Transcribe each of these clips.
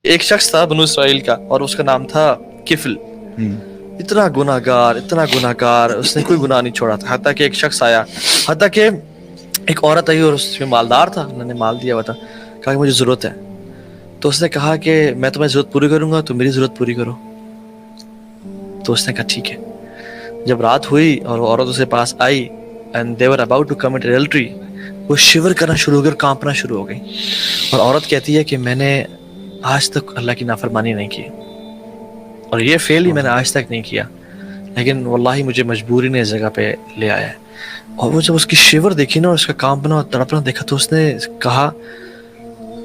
ایک شخص تھا بنو اسرائیل کا اور اس کا نام تھا کفل. اتنا گناہ گار اس نے کوئی گناہ نہیں چھوڑا تھا. حتیٰ کہ ایک شخص آیا, حتیٰ کہ ایک عورت آئی اور اس میں مالدار تھا, انہوں نے مال دیا ہوا تھا, کہا کہ مجھے ضرورت ہے. تو اس نے کہا کہ میں تمہیں ضرورت پوری کروں گا, تم میری ضرورت پوری کرو. تو اس نے کہا ٹھیک ہے. جب رات ہوئی اور وہ عورت اس کے پاس آئی and they were about to commit adultery, وہ شیور کرنا شروع ہو گئی اور کانپنا شروع ہو گئی. اور عورت کہتی ہے کہ میں نے آج تک اللہ کی نافرمانی نہیں کی, اور یہ فعل ہی میں نے آج تک نہیں کیا, لیکن واللہ مجھے مجبوری نے اس جگہ پہ لے آیا ہے. اور وہ جب اس کی شیور دیکھی نا اور اس کا کانپنا اور تڑپنا دیکھا تو اس نے کہا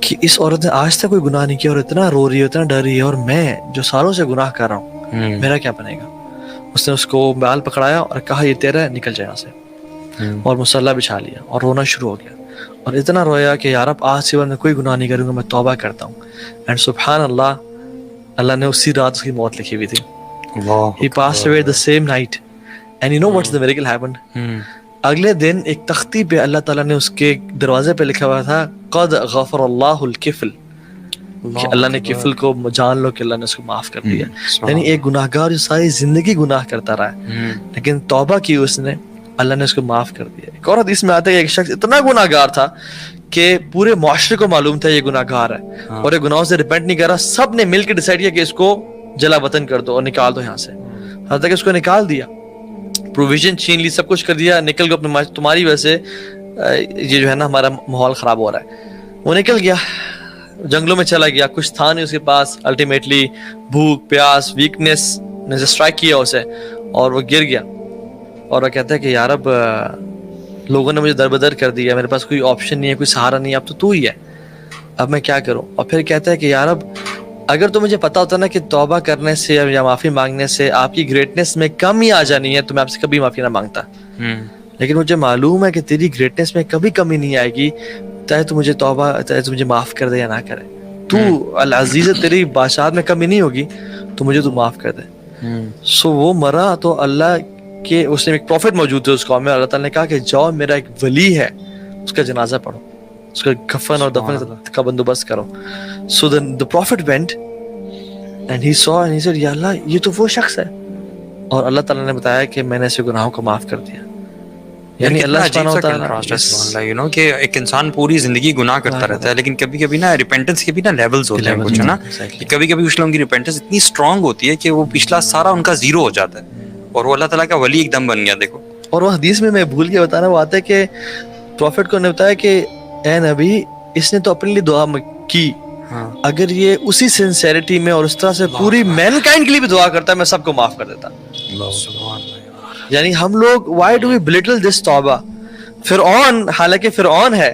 کہ اس عورت نے آج تک کوئی گناہ نہیں کیا اور اتنا رو رہی ہے, اتنا ڈر رہی ہے, اور میں جو سالوں سے گناہ کر رہا ہوں میرا کیا بنے گا. اس نے اس کو بال پکڑایا اور کہا یہ تیرا ہے, نکل جائے یہاں سے, اور مصلی بچھا لیا اور رونا شروع ہو گیا. اور اتنا رویا کہ یار اب آج سے میں کوئی گناہ نہیں کروں گا, میں توبہ کرتا ہوں. اینڈ سبحان اللہ, اللہ نے اسی رات اس کی موت لکھی ہوئی تھی. He passed away the same night. And you know what's the miracle happened? اگلے دن ایک تختی پہ اللہ تعالیٰ نے اس کے دروازے پہ لکھا ہوا تھا قد غفر اللہ الکفل, کہ اللہ نے کفل کو جان لو کہ اللہ نے اس کو معاف کر دیا. یعنی ایک گناہ گار جو ساری زندگی گناہ کرتا رہا لیکن توبہ کی اس نے, اللہ نے اس کو معاف کر دیا. ایک اور حدیث میں آتا ہے کہ ایک شخص اتنا گناہ گار تھا کہ پورے معاشرے کو معلوم تھا یہ گناہ گار ہے اور یہ گناہوں سے ریپینٹ نہیں کر رہا. سب نے مل کے ڈیسائیڈ کیا کہ اس کو جلا وطن کر دو اور نکال دو یہاں سے. حتیٰ کہ اس کو نکال دیا, پروویژن چھین لی, سب کچھ کر دیا, نکل گیا اپنے, تمہاری وجہ سے یہ جو ہے نا ہمارا ماحول خراب ہو رہا ہے. وہ نکل گیا, جنگلوں میں چلا گیا, کچھ تھا نہیں اس کے پاس. الٹیمیٹلی بھوک پیاس ویکنیس نے اسٹرائک کیا اسے اور وہ گر گیا. اور وہ کہتا ہے کہ یار اب لوگوں نے مجھے در بدر کر دیا, میرے پاس کوئی آپشن نہیں ہے, کوئی سہارا نہیں ہے, اب تو ہی ہے, اب میں کیا کروں. اور پھر کہتا ہے کہ یار اب اگر تو مجھے پتا ہوتا نا کہ توبہ کرنے سے یا معافی مانگنے سے آپ کی گریٹنس میں کمی آ جانی ہے تو میں آپ سے کبھی معافی نہ مانگتا. لیکن مجھے معلوم ہے کہ تیری گریٹنس میں کبھی کمی نہیں آئے گی, چاہے تو مجھے توبہ, چاہے تو مجھے معاف کر دے یا نہ کرے. تو العزیز, تیری بادشاہت میں کمی نہیں ہوگی, تو مجھے تو معاف کر دے. سو وہ مرا تو اللہ کہ اس نے ایک پروفٹ موجود تھے اس قوم میں, اللہ تعالیٰ نے کہا کہ جاؤ میرا ایک ولی ہے اس کا جنازہ پڑھو, اس کا کفن اور دفن کا بندوبست کرو. So then the prophet went and he saw and he said یا اللہ یہ تو وہ شخص ہے, اور اللہ تعالیٰ نے بتایا کہ میں نے اسے گناہوں کو معاف کر دیا. یعنی اللہ سبحانہ و تعالیٰ کہ ایک انسان پوری زندگی گناہ کرتا رہتا ہے لیکن کبھی کبھی نا ریپینٹنس کے بھی نا لیولز ہوتے ہیں کچھ نا, کبھی کبھی کچھ لوگوں کی ریپینٹنس اتنی اسٹرانگ ہوتی ہے کہ وہ پچھلا سارا ان کا زیرو ہو جاتا ہے اور وہ اللہ تعالیٰ کا ولی ایک دم بن گیا. دیکھو, اور وہ حدیث میں بھول کے بتانا, وہ آتا ہے کہ پروفٹ کو نے بتایا کہ اے نبی اس نے تو اپنے لیے دعا کی, اگر یہ اسی سنسیریٹی میں اور اس طرح سے پوری مین کائنڈ کے لیے بھی دعا کرتا ہے میں سب کو معاف کر دیتا. یعنی ہم لوگ وائی ڈو وی بلٹل دس توبہ. فرعون حالانکہ فرعون ہے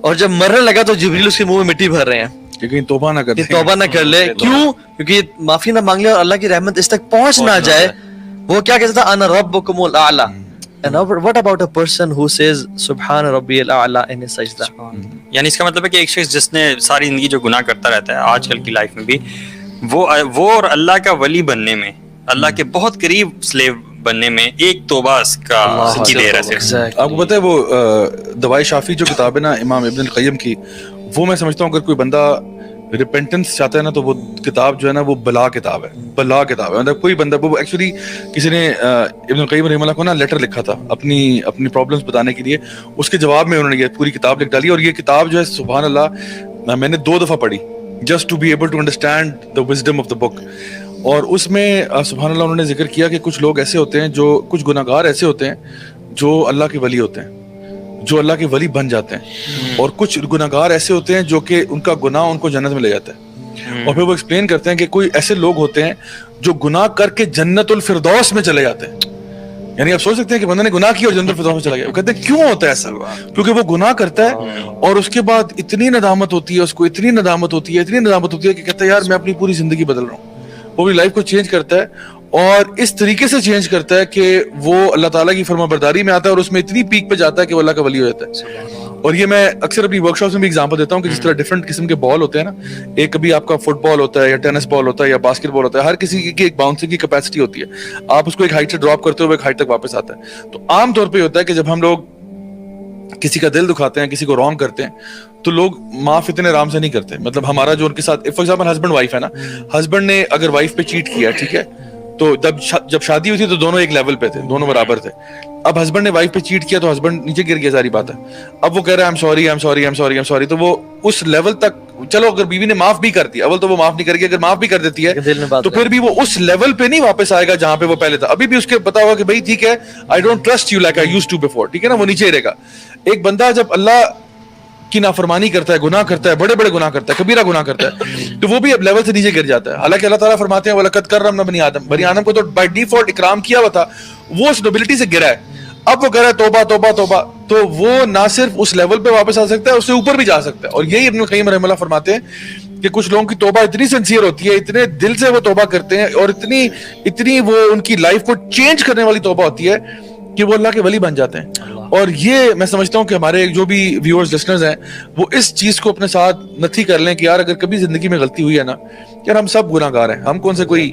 اور جب مرنے لگا تو جبریل اس کے منہ میں مٹی بھر رہے ہیں کہ توبہ نہ کر لے. کیوں؟ کیونکہ معافی نہ مانگ لے اور اللہ کی رحمت اس تک پہنچ نہ جائے. وہ کیا کہتا تھا انا ربکم الاعلی. And what about a person who says سبحان ربی الاعلی in his سجدہ. یعنی اس کا مطلب ہے کہ ایک شخص جس نے ساری زندگی جو گناہ کرتا رہتا ہے آج کل کی لائف میں بھی, وہ اور اللہ کا ولی بننے میں, اللہ کے بہت قریب سلیو بننے میں ایک توبہ اس کا کی دیر ہے صرف. آپ کو پتہ ہے وہ دوائے شافی جو کتاب ہے نا امام ابن القیم کی, وہ میں سمجھتا ہوں اگر کوئی بندہ ریپینٹنس چاہتا ہے نا تو وہ کتاب جو ہے نا وہ بلا کتاب ہے. مطلب کوئی بندہ, وہ ایکچولی کسی نے ابن القیم رحمہ اللہ کو نا لیٹر لکھا تھا اپنی پرابلمس بتانے کے لیے, اس کے جواب میں انہوں نے یہ پوری کتاب لکھ ڈالی. اور یہ کتاب جو ہے سبحان اللہ میں نے 2 دفعہ پڑھی just to be able to understand the wisdom of the book. اور اس میں سبحان اللہ انہوں نے ذکر کیا کہ کچھ لوگ ایسے ہوتے ہیں, جو کچھ گناہ گار ایسے ہوتے ہیں جو اللہ کے ولی ہوتے ہیں, جو اللہ کے ولی بن جاتے ہیں, اور کچھ گناہ گار ایسے ہوتے ہیں جو کہ ان کا گناہ ان کو جنت میں لے جاتا ہے. اور پھر وہ ایکسپلین کرتے ہیں کہ کوئی ایسے لوگ ہوتے ہیں جو گناہ کر کے جنت الفردوس میں چلے جاتے ہیں. یعنی آپ سوچ سکتے ہیں کہ بندہ نے گناہ کیا اور جنت الفردوس میں چلا گیا. وہ کہتے ہیں کیوں ہوتا ہے ایسا؟ کیونکہ وہ گناہ کرتا ہے اور اس کے بعد اتنی ندامت ہوتی ہے اس کو, اتنی ندامت ہوتی ہے کہ کہتا ہے یار میں اپنی پوری زندگی بدل رہا ہوں. وہ بھی لائف کو چینج کرتا ہے اور اس طریقے سے چینج کرتا ہے کہ وہ اللہ تعالیٰ کی فرما برداری میں آتا ہے اور اس میں اتنی پیک پہ جاتا ہے کہ وہ اللہ کا ولی ہو جاتا ہے. اور یہ میں اکثر اپنی ورک شاپس میں بھی ایگزامپل دیتا ہوں کہ جس طرح ڈفرنٹ قسم کے بال ہوتے ہیں نا, ایک کبھی آپ کا فٹ بال ہوتا ہے یا ٹینس بال ہوتا ہے یا باسکٹ بال ہوتا ہے, ہر کسی کی ایک باؤنسنگ کی کیپیسٹی ہوتی ہے. آپ اس کو ایک ہائٹ سے ڈراپ کرتے ہو ایک ہائٹ تک واپس آتا ہے. تو عام طور پہ ہوتا ہے کہ جب ہم لوگ کسی کا دل دکھاتے ہیں, کسی کو رانگ کرتے ہیں, تو لوگ معاف اتنے آرام سے نہیں کرتے. مطلب ہمارا جو ان کے ساتھ فار ایگزامپل ہسبینڈ وائف ہے نا, ہسبینڈ نے اگر وائف پہ چیٹ کیا, ٹھیک ہے, تو جب شادی ہوئی تھی تو دونوں ایک لیول پہ تھے, دونوں برابر تھے. اب ہسبینڈ نے وائف پہ چیٹ کیا تو ہسبینڈ نیچے گر گیا, ساری بات ہے. اب وہ کہہ رہا ہے I'm sorry, تو وہ اس لیول تک, چلو اگر بیوی نے معاف بھی کر دیا, اول تو وہ معاف نہیں کرے گی, اگر معاف بھی کر دیتی ہے تو پھر بھی وہ اس لیول پہ نہیں واپس آئے گا جہاں پہ وہ پہلے تھا. ابھی بھی اس کے پتا ہوگا کہ بھائی ٹھیک ہے, I don't trust you like I used to before, ٹھیک ہے نا, وہ نیچے رہے گا. ایک بندہ جب اللہ کی نافرمانی کرتا ہے, گناہ کرتا ہے, بڑے بڑے گناہ کرتا ہے, کبیرہ گناہ کرتا ہے, تو وہ بھی اب لیول سے نیچے گر جاتا ہے. حالانکہ اللہ تعالیٰ فرماتے ہیں وَلَقَدْ كَرَّمْنَا بَنِي آدم, بنی آدم کو تو بائی ڈیفالٹ اکرام کیا ہوا تھا, وہ اس نوبلٹی سے گرا ہے. اب وہ کہہ رہا ہے توبہ توبہ توبہ, تو وہ نہ صرف اس لیول پہ واپس آ سکتا ہے, اس سے اوپر بھی جا سکتا ہے. اور یہی ابن القیم رحمہ اللہ فرماتے ہیں کہ کچھ لوگوں کی توبہ اتنی سنسیئر ہوتی ہے, اتنے دل سے وہ توبہ کرتے ہیں, اور اتنی وہ ان کی لائف کو چینج کرنے والی توبہ ہوتی ہے کہ وہ اللہ کے ولی بن جاتے ہیں. اور یہ میں سمجھتا ہوں کہ ہمارے جو بھی ویورز لسنرز ہیں وہ اس چیز کو اپنے ساتھ نتھی کر لیں کہ یار اگر کبھی زندگی میں غلطی ہوئی ہے نا, یار ہم سب گناہ گار ہیں, ہم کون سے کوئی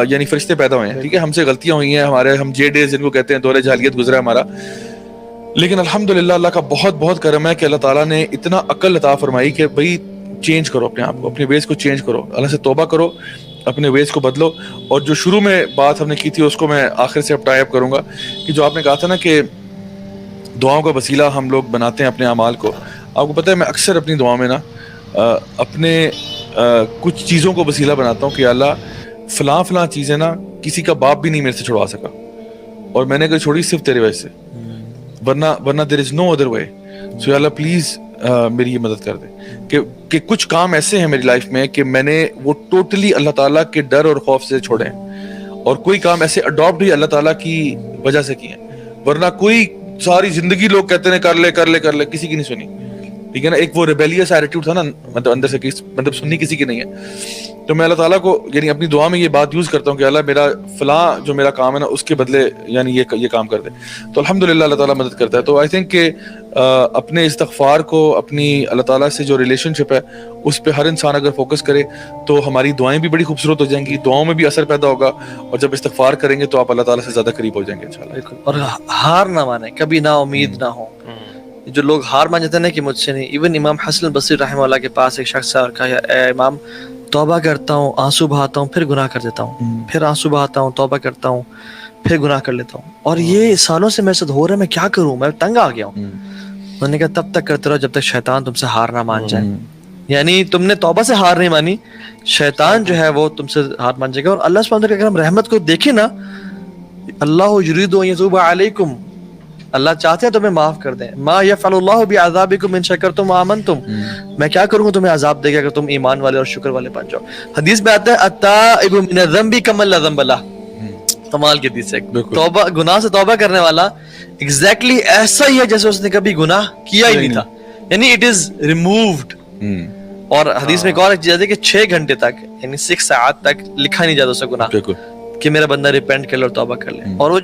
یعنی فرشتے پیدا ہوئے ہیں, ٹھیک ہے, ہم سے غلطیاں ہوئی ہیں, ہمارے ہم جے ڈیز جن کو کہتے ہیں دور جاہلیت گزرا ہے ہمارا. لیکن الحمدللہ اللہ کا بہت بہت کرم ہے کہ اللہ تعالیٰ نے اتنا عقل عطا فرمائی کہ بھائی چینج کرو اپنے آپ کو, اپنے ویز کو چینج کرو, اللہ سے توبہ کرو, اپنے ویز کو بدلو. اور جو شروع میں بات ہم نے کی تھی اس کو میں آخر سے اب ٹائی اپ کروں گا کہ جو آپ نے کہا تھا نا کہ دعاؤں کا وسیلہ ہم لوگ بناتے ہیں اپنے اعمال کو. آپ کو پتہ ہے میں اکثر اپنی دعا میں نا اپنے کچھ چیزوں کو وسیلہ بناتا ہوں کہ اللہ فلاں چیزیں نا کسی کا باپ بھی نہیں میرے سے چھڑوا سکا, اور میں نے اگر چھوڑی صرف تیرے وجہ سے, ورنہ دیر از نو ادر وے. سو یا اللہ پلیز میری یہ مدد کر دے کہ کچھ کام ایسے ہیں میری لائف میں کہ میں نے وہ ٹوٹلی اللہ تعالیٰ کے ڈر اور خوف سے چھوڑے ہیں, اور کوئی کام ایسے اڈاپٹ بھی اللہ تعالیٰ کی وجہ سے کیے ہیں, ورنہ کوئی ساری زندگی لوگ کہتے ہیں کر لے, کسی کی نہیں سنی, ٹھیک ہے نا. ایک وہ ریبیلیس ایٹیٹیوڈ تھا نا, مطلب اندر سے مطلب سننی کسی کی نہیں ہے. تو میں اللہ تعالیٰ کو یعنی اپنی دعا میں یہ بات یوز کرتا ہوں کہ اللہ میرا فلاں جو میرا کام ہے نا اس کے بدلے یعنی یہ کام کر دے, تو الحمدللہ اللہ تعالیٰ مدد کرتا ہے. تو آئی تھنک کہ اپنے استغفار کو, اپنی اللہ تعالیٰ سے جو ریلیشن شپ ہے اس پہ ہر انسان اگر فوکس کرے تو ہماری دعائیں بھی بڑی خوبصورت ہو جائیں گی, دعاؤں میں بھی اثر پیدا ہوگا, اور جب استغفار کریں گے تو آپ اللہ تعالیٰ سے زیادہ قریب ہو جائیں گے انشاءاللہ. اور ہار نہ مانے, کبھی نا امید نہ ہو. جو لوگ ہار مان جاتے ہیں نا کہ مجھ سے نہیں, ایون امام حسن البصری رحمہ اللہ کے پاس ایک شخص ہے اور کہا اے امام توبہ کرتا ہوں, آنسو بہاتا ہوں, پھر گناہ کر دیتا ہوں, پھر آنسو بہاتا ہوں, توبہ کرتا ہوں, پھر گناہ کر لیتا ہوں, اور یہ سالوں سے میرے ساتھ ہو رہا ہے, میں کیا کروں, میں تنگ آ گیا ہوں. میں نے کہا تب تک کرتے رہو جب تک شیطان تم سے ہار نہ مان جائے. یعنی تم نے توبہ سے ہار نہیں مانی, شیطان جو ہے وہ تم سے ہار مان جائے گا. اور اللہ سبحانہ وتعالیٰ کی اگر ہم رحمت کو دیکھیں نا, اللہ یرید ان یتوب علیکم, اللہ چاہتے ہیں تمہیں معاف کر دیں. ما یفعل اللہ بعذابکم ان شکرتم وآمنتم, میں کیا کروں گا تمہیں عذاب دے گا اگر تم ایمان والے اور شکر والے بن جاؤ. حدیث میں آتا ہے التائب من الذنب کمن لا ذنب لہ, کمال کی حدیث ہے. توبہ, گناہ سے توبہ کرنے والا ایگزیکٹلی ایسا ہی ہے جیسے اس نے کبھی گناہ کیا ہی نہیں تھا, یعنی اٹ از ریمووڈ. اور حدیث میں ایک اور چیز ہے کہ 6 گھنٹے تک یعنی 6 ساعت تک لکھا نہیں جاتا اس سے گناہ کہ میرا بندہ ریپینٹ کر لے اور توبہ کر لے. اور وہ